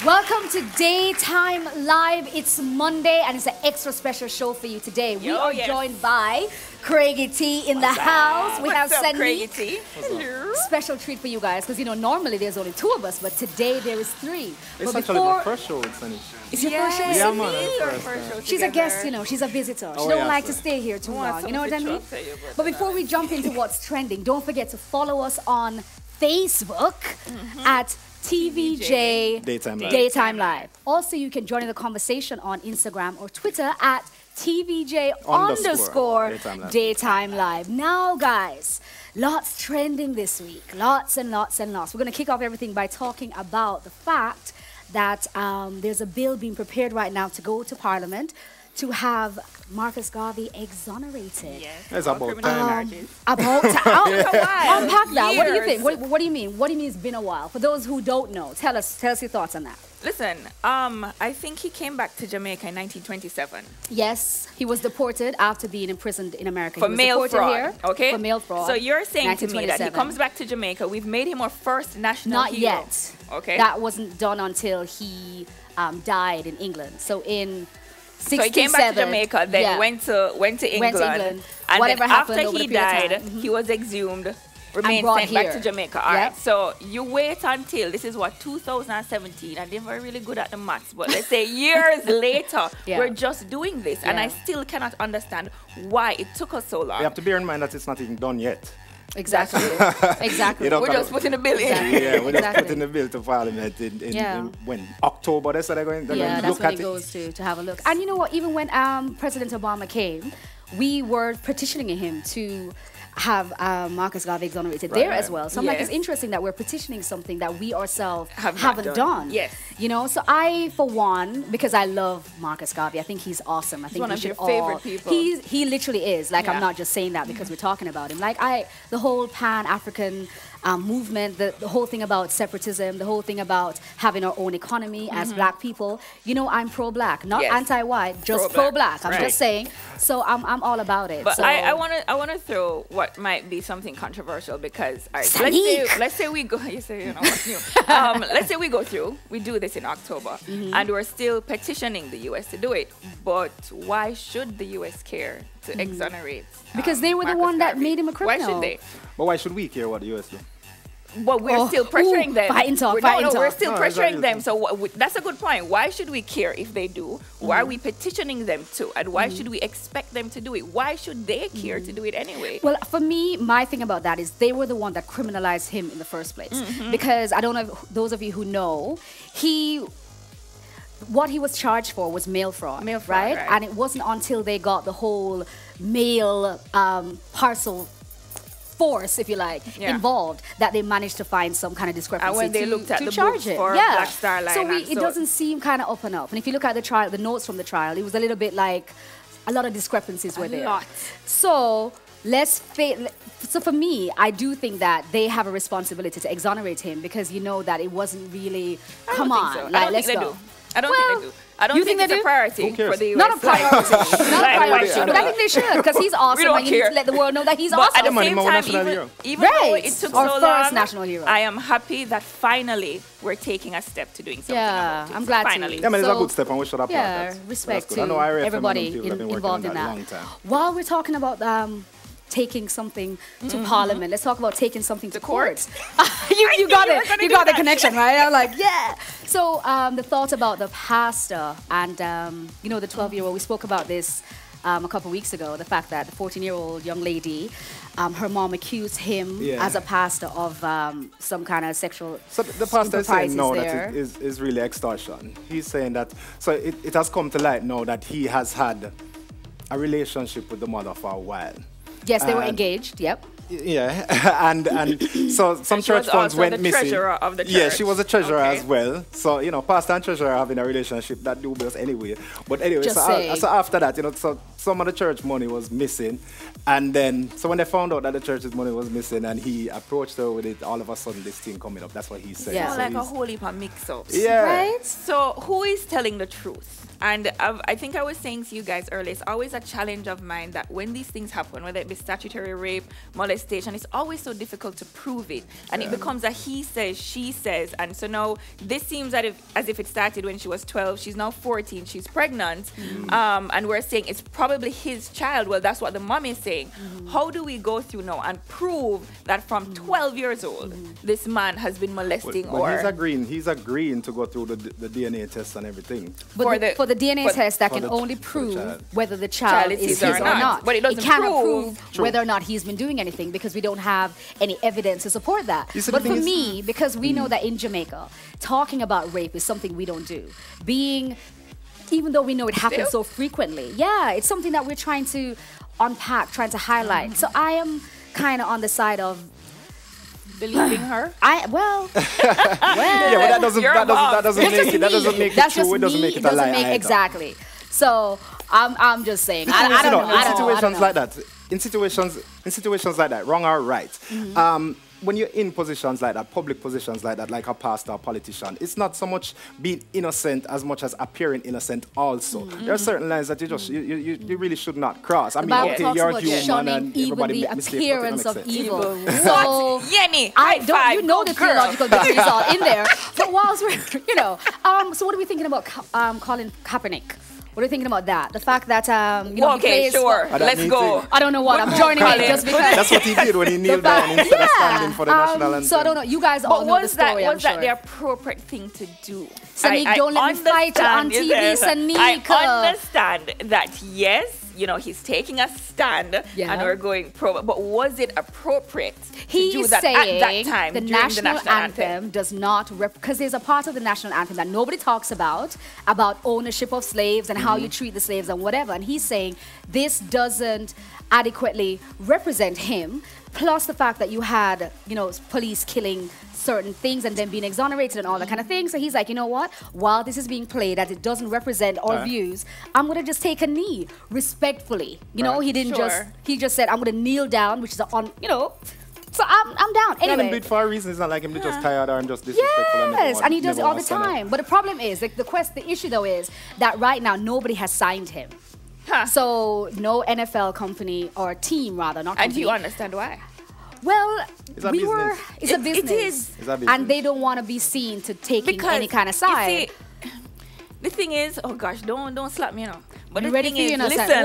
Welcome to Daytime Live. It's Monday and it's an extra special show for you today. We are joined by Craigie T in the house. We have Craigie T. Hello. Special treat for you guys because, you know, normally there's only two of us, but today there is three. It's but actually my first show with Sunny. It's your first show? Yeah, man. She's a guest, you know. She's a visitor. She don't like to stay here too long. You know what I mean? But before we jump into what's trending, don't forget to follow us on Facebook at TVJ Daytime Live. Also, you can join in the conversation on Instagram or Twitter at TVJ underscore Daytime Live. Now, guys, lots trending this week. Lots and lots and lots. We're going to kick off everything by talking about the fact that there's a bill being prepared right now to go to Parliament to have Marcus Garvey exonerated. Yes. It's about time. About time. Unpack that. Years. What do you think? What do you mean? What do you mean it's been a while? For those who don't know, tell us your thoughts on that. Listen, I think he came back to Jamaica in 1927. Yes, he was deported after being imprisoned in America. For He was mail deported fraud, here okay? For mail fraud. So you're saying to me that he 1927. comes back to Jamaica, we've made him our first national Not hero. yet. Okay. That wasn't done until he died in England. So in 67, So he came back to Jamaica, then went to England. And Whatever then happened after over he the period of died, time. he was exhumed, remained brought sent back here. to Jamaica. All Yep. right. So you wait until, this is what, 2017. I didn't very really good at the maths, but let's say years later, we're just doing this. And I still cannot understand why it took us so long. You have to bear in mind that it's not even done yet. Exactly. Exactly. You know, We're just putting the bill in. Yeah, we're just putting the bill to Parliament in when? October, that's what they're going to Yeah, that's look when at it goes to have a look. And you know what? Even when President Obama came, we were petitioning him to have Marcus Garvey exonerated there as well. So I'm like, it's interesting that we're petitioning something that we ourselves haven't done. Yes. You know, so I, for one, because I love Marcus Garvey, I think he's awesome. I think one we of should your favorite people. He literally is. Like, I'm not just saying that because we're talking about him. Like, the whole Pan-African movement, the whole thing about separatism, the whole thing about having our own economy as black people. You know, I'm pro-black, not anti-white, just pro-black. I'm just saying. So I'm all about it. But so, I wanna throw what might be something controversial because let's say we go. You say, you know what's new. Let's say we go through. We do this in October, and we're still petitioning the U.S. to do it. But why should the U.S. care to exonerate? because they were the Marcus one that Garvey? made him a criminal. Why should they? But why should we care what the US do? But we're still pressuring them. Fighting talk, We're still No, pressuring exactly. them. So that's a good point. Why should we care if they do? Why are we petitioning them to? And why should we expect them to do it? Why should they care to do it anyway? Well, for me, my thing about that is they were the one that criminalized him in the first place. Because I don't know if those of you who know, what he was charged for was mail fraud, right? And it wasn't until they got the whole mail parcel force, if you like, involved, that they managed to find some kind of discrepancy. And when they looked at to the charge books it. for Black Star Line, so it doesn't seem kind of up and up. And if you look at the trial, the notes from the trial, it was a little bit like a lot of discrepancies were there. So so for me, I do think that they have a responsibility to exonerate him because you know that it wasn't really. Come on, like, let's go. I don't think they do. I don't think it's a priority for the US. Not a priority. Not a priority. But I think they should because he's awesome and you need to let the world know that he's awesome. At the same time, even though it took so long, first national hero. I am happy that finally we're taking a step to doing something about it. I'm glad finally. Yeah, I mean, it's a good step and we should applaud that. Respect So to I know everybody involved in that. While we're talking about taking something to Parliament, let's talk about taking something to court. you got it. You got the connection, right? I'm like, yeah. So the thought about the pastor and you know, the 12-year-old. We spoke about this a couple of weeks ago. The fact that the 14-year-old young lady, her mom accused him as a pastor of some kind of sexual. So the pastor is saying no, that it is really extortion. He's saying that. So it has come to light now that he has had a relationship with the mother for a while. Yes, they were engaged. Yep. Yeah, and so some church funds went missing. Treasurer of the church. Yeah, she was a treasurer as well. So you know, pastor and treasurer are having a relationship that dubious anyway. But anyway, so after that, you know, so some of the church money was missing, and then so when they found out that the church's money was missing, and he approached her with it, all of a sudden this thing coming up. That's what he said. Yeah, so like a whole heap of mix-ups. Yeah. Right. So who is telling the truth? And I think I was saying to you guys earlier, it's always a challenge of mine that when these things happen, whether it be statutory rape, molestation, it's always so difficult to prove it. And it becomes a he says, she says. And so now this seems as if it started when she was 12. She's now 14. She's pregnant. And we're saying it's probably his child. Well, that's what the mom is saying. How do we go through now and prove that from 12 years old, this man has been molesting or... He's agreeing to go through the DNA test and everything. But for the DNA test, that can only prove whether the child is his or not. But it doesn't cannot prove whether or not he's been doing anything because we don't have any evidence to support that. But for me, because we know that in Jamaica, talking about rape is something we don't do. Even though we know it happens so frequently. Yeah, it's something that we're trying to unpack, trying to highlight. So I am kind of on the side of believing her. Yeah, but that doesn't make it. That doesn't make it true. It doesn't make it a lie. Exactly. So I'm just saying. I don't know. In situations like that, in situations like that, wrong or right. When you're in positions like that, public positions like that, like a pastor or politician, it's not so much being innocent as much as appearing innocent also. There are certain lines that you really should not cross. I mean, okay, you're human and everybody the makes appearance mistakes, of evil. So, Yenny, you know the theological degree is all in there. But whilst we're, so what are we thinking about Colin Kaepernick? What are you thinking about that? The fact that, okay, sure, let's go. I don't know what. I'm joining in just because. That's what he did when he kneeled down instead of standing for the national anthem. So I don't know. You guys all know the story, was that the appropriate thing to do? Sanique, don't let me fight on TV, Sanique. I understand that, yes, he's taking a stand and we're going pro. But was it appropriate to do that at that time the national anthem does not, because there's a part of the national anthem that nobody talks about ownership of slaves and how you treat the slaves and whatever. And he's saying this doesn't adequately represent him. Plus the fact that you had, police killing certain things and then being exonerated and all that kind of thing. So he's like, you know what? While this is being played as it doesn't represent our views, I'm going to just take a knee respectfully. He didn't he just said, I'm going to kneel down, which is so I'm down. Anyway. Let him do it for a reason. It's not like him to just tired or just disrespectful. Yes, and he does it all the time. But the problem is, the issue though is that right now nobody has signed him. So no NFL company or team rather, not company. And do you understand why? Well, it's a business. It's a business. It is. It's a business. And they don't want to be seen to taking any kind of side. The thing is, oh gosh, don't slap me now. But the thing is, listen.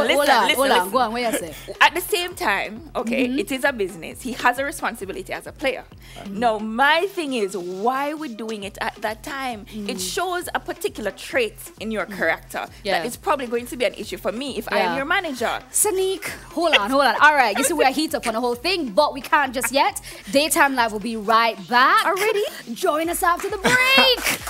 Hold on. Go on. What you say? At the same time, okay, it is a business. He has a responsibility as a player. Now, my thing is, why we're doing it at that time? It shows a particular trait in your character that is probably going to be an issue for me if I am your manager. Sanique, hold on. All right, you see we're heat up on the whole thing, but we can't just yet. Daytime Live will be right back. Already? Join us after the break.